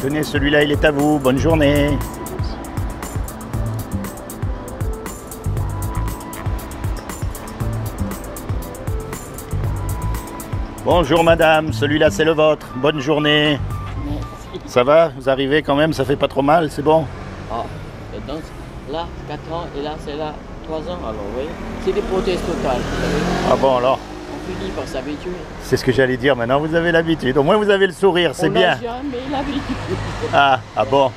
Tenez, celui-là, il est à vous. Bonne journée. Bonjour madame, celui-là c'est le vôtre. Bonne journée. Merci. Ça va? Vous arrivez quand même? Ça fait pas trop mal? C'est bon? Ah, donc là, 4 ans et là, c'est là, 3 ans. Alors, vous voyez, c'est des prothèses totales. Vous savez. Ah bon alors? On finit par s'habituer. C'est ce que j'allais dire. Maintenant vous avez l'habitude. Au moins vous avez le sourire, c'est bien. On n'a jamais l'habitude. Ah bon?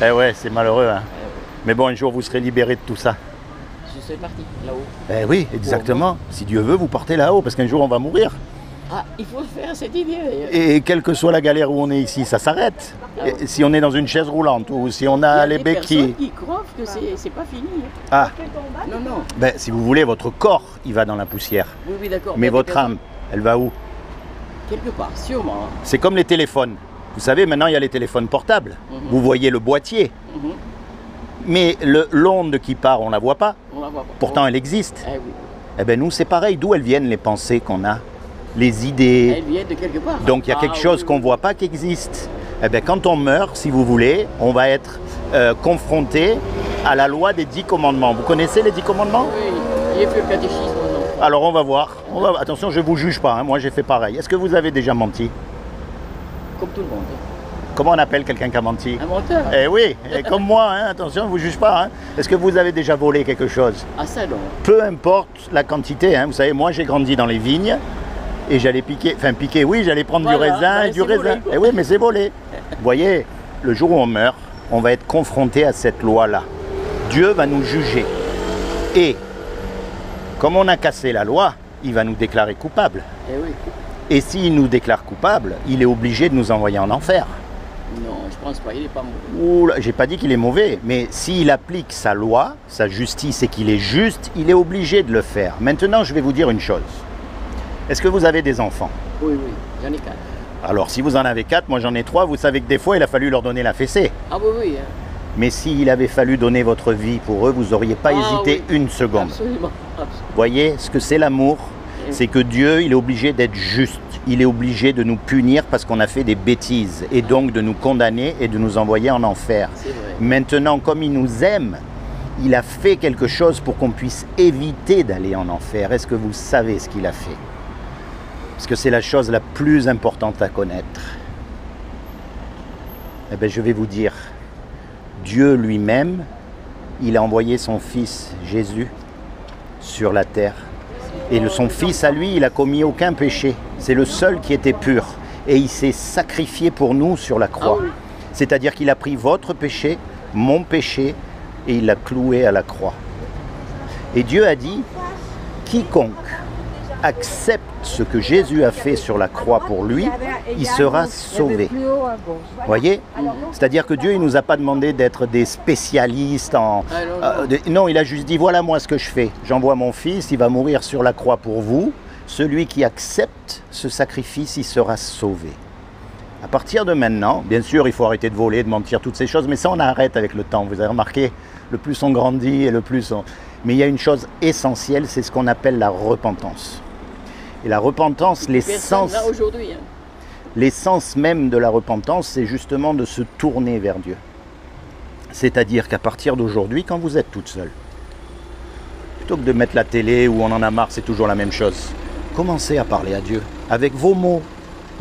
Eh ouais, c'est malheureux. Hein. Ouais. Mais bon, un jour vous serez libéré de tout ça. Je suis parti là-haut. Eh oui, exactement. Si Dieu veut, vous partez là-haut parce qu'un jour on va mourir. Ah, il faut faire cette idée d'ailleurs. Et quelle que soit la galère où on est ici, ça s'arrête. Ah ouais. Et si on est dans une chaise roulante ou si on Il y a a les des béquilles. personnes qui croient que c'est pas fini. Hein. Ah, Non, non. ben si vous voulez, votre corps, il va dans la poussière. Oui, oui, d'accord. Mais Il y a des votre personnes- âme, elle va où? Quelque part, sûrement. Hein. C'est comme les téléphones. Vous savez, maintenant il y a les téléphones portables. Mhm. Vous voyez le boîtier. Mhm. Mais l'onde qui part, on ne la voit pas. On la voit pas. Pourtant, elle existe. Eh oui. Eh bien, nous, c'est pareil. D'où elles viennent les pensées qu'on a, les idées. Elle vient de quelque part. Donc, il y a Ah, quelque chose oui, qu'on ne oui. voit pas qui existe. Eh bien, quand on meurt, si vous voulez, on va être confronté à la loi des 10 commandements. Vous connaissez les 10 commandements? Oui, j'ai fait le catéchisme. Non. Alors, on va voir. Attention, je ne vous juge pas. Hein. Moi, j'ai fait pareil. Est-ce que vous avez déjà menti? Comme tout le monde. Comment on appelle quelqu'un qui a menti? Un menteur. Eh oui, et comme moi, hein, attention, je ne vous juge pas. Hein. Est-ce que vous avez déjà volé quelque chose? Ah, ça non. Peu importe la quantité, hein. Vous savez, moi j'ai grandi dans les vignes et j'allais piquer, oui, j'allais prendre Voilà, du raisin bah, et du c'est raisin. volé, quoi. Eh oui, mais c'est volé. Vous voyez, le jour où on meurt, on va être confronté à cette loi-là. Dieu va nous juger. Et comme on a cassé la loi, il va nous déclarer coupables. Eh oui. Et s'il nous déclare coupables, il est obligé de nous envoyer en enfer. Non, je pense pas. Il est pas mauvais. Ouh là, j'ai pas dit qu'il est mauvais, mais s'il applique sa loi, sa justice et qu'il est juste, il est obligé de le faire. Maintenant, je vais vous dire une chose. Est-ce que vous avez des enfants? Oui, oui. J'en ai 4. Alors, si vous en avez 4, moi j'en ai 3, vous savez que des fois, il a fallu leur donner la fessée. Ah oui, oui. Hein. Mais s'il avait fallu donner votre vie pour eux, vous n'auriez pas Ah hésité oui. une seconde. Absolument. Absolument. Voyez ce que c'est l'amour? C'est que Dieu, il est obligé d'être juste. Il est obligé de nous punir parce qu'on a fait des bêtises et donc de nous condamner et de nous envoyer en enfer. C'est vrai. Maintenant, comme il nous aime, il a fait quelque chose pour qu'on puisse éviter d'aller en enfer. Est-ce que vous savez ce qu'il a fait? Parce que c'est la chose la plus importante à connaître. Eh bien, je vais vous dire, Dieu lui-même, il a envoyé son Fils Jésus sur la terre. Et son Fils à lui, il n'a commis aucun péché. C'est le seul qui était pur. Et il s'est sacrifié pour nous sur la croix. Ah oui. C'est-à-dire qu'il a pris votre péché, mon péché, et il l'a cloué à la croix. Et Dieu a dit, quiconque accepte ce que Jésus a fait sur la croix pour lui, il sera sauvé. Voyez? C'est-à-dire que Dieu, il ne nous a pas demandé d'être des spécialistes en... Ah, non, non. non, il a juste dit, voilà moi ce que je fais. J'envoie mon Fils, il va mourir sur la croix pour vous. Celui qui accepte ce sacrifice, il sera sauvé. À partir de maintenant, bien sûr, il faut arrêter de voler, de mentir, toutes ces choses, mais ça, on arrête avec le temps. Vous avez remarqué, le plus on grandit et le plus on... Mais il y a une chose essentielle, c'est ce qu'on appelle la repentance. Et la repentance, Personne là aujourd'hui. Hein. l'essence même de la repentance, c'est justement de se tourner vers Dieu. C'est-à-dire qu'à partir d'aujourd'hui, quand vous êtes toute seule, plutôt que de mettre la télé où on en a marre, c'est toujours la même chose, commencez à parler à Dieu avec vos mots,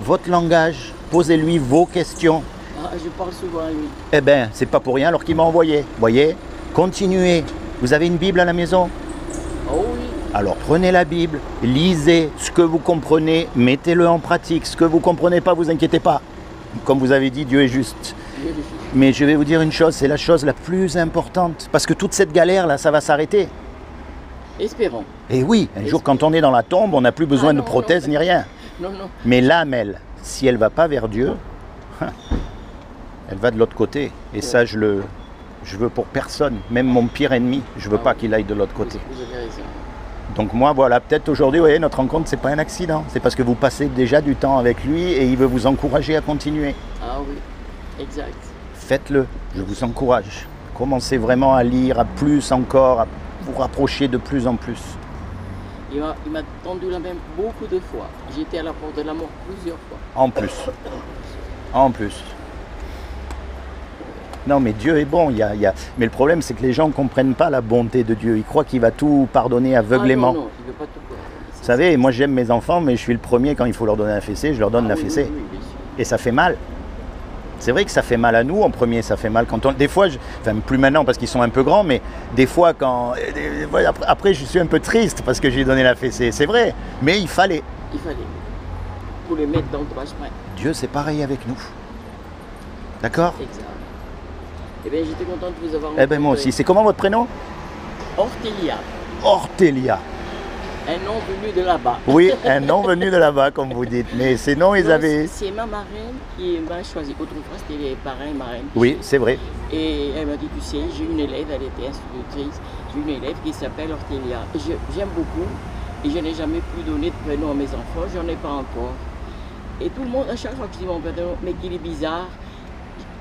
votre langage, posez-lui vos questions. Ah, je parle souvent à lui. Eh bien, c'est pas pour rien alors qu'il m'a envoyé. Voyez, continuez. Vous avez une Bible à la maison? Oh oui. Alors prenez la Bible, lisez ce que vous comprenez, mettez-le en pratique. Ce que vous ne comprenez pas, vous inquiétez pas. Comme vous avez dit, Dieu est juste. Dieu le fait. Mais je vais vous dire une chose, c'est la chose la plus importante. Parce que toute cette galère-là, ça va s'arrêter. Espérons. Et oui, un jour quand on est dans la tombe, on n'a plus besoin de non, prothèse non. ni rien. Non, non. Mais l'âme, elle, si elle ne va pas vers Dieu, elle va de l'autre côté. Et ça, je veux pour personne, même mon pire ennemi, je veux Ah pas oui. qu'il aille de l'autre côté. Vous avez raison. Donc moi, voilà, peut-être aujourd'hui, vous voyez, notre rencontre, c'est pas un accident. C'est parce que vous passez déjà du temps avec lui et il veut vous encourager à continuer. Ah oui. Exact. Faites-le, je vous encourage. Commencez vraiment à lire, à plus encore, à vous rapprocher de plus en plus. Il m'a tendu la main beaucoup de fois. J'étais à la porte de la mort plusieurs fois. En plus. En plus. Non, mais Dieu est bon. Mais le problème, c'est que les gens ne comprennent pas la bonté de Dieu. Ils croient qu'il va tout pardonner aveuglément. Ah non, il ne veut pas tout pardonner. Vous savez, moi j'aime mes enfants, mais je suis le premier quand il faut leur donner un fessé, je leur donne la oui, fessée. oui, bien sûr. Et ça fait mal. C'est vrai que ça fait mal à nous en premier, ça fait mal quand on... Des fois, enfin plus maintenant parce qu'ils sont un peu grands, mais des fois quand... Après je suis un peu triste parce que j'ai donné la fessée, c'est vrai. Mais il fallait. Il fallait. Pour les mettre dans le droit chemin. Dieu c'est pareil avec nous. D'accord? Exact. Eh bien j'étais content de vous avoir Eh bien moi aussi. C'est comment votre prénom? Ortelia. Ortelia. Un nom venu de là-bas. Oui, un nom venu de là-bas, comme vous dites. Mais ces noms, ils avaient... C'est ma marraine qui m'a choisi. Autrefois, c'était les parrains et marraines. Oui, c'est vrai. Et elle m'a dit, tu sais, j'ai une élève, elle était institutrice, j'ai une élève qui s'appelle Ortelia. J'aime beaucoup et je n'ai jamais pu donner de prénom à mes enfants, j'en ai pas encore. Et tout le monde, à chaque fois que je dis mon prénom, mais qu'il est bizarre.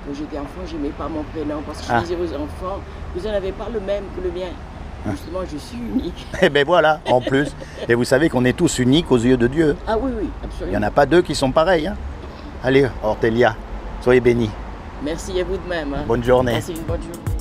Quand j'étais enfant, je n'aimais pas mon prénom parce que je disais aux enfants, vous n'en avez pas le même que le mien. Justement, je suis unique. Et bien voilà, en plus. Et vous savez qu'on est tous uniques aux yeux de Dieu. Ah oui, oui, absolument. Il n'y en a pas deux qui sont pareils. Hein. Allez, Ortelia, soyez bénis. Merci à vous de même. Hein. Bonne journée. Passez une bonne journée.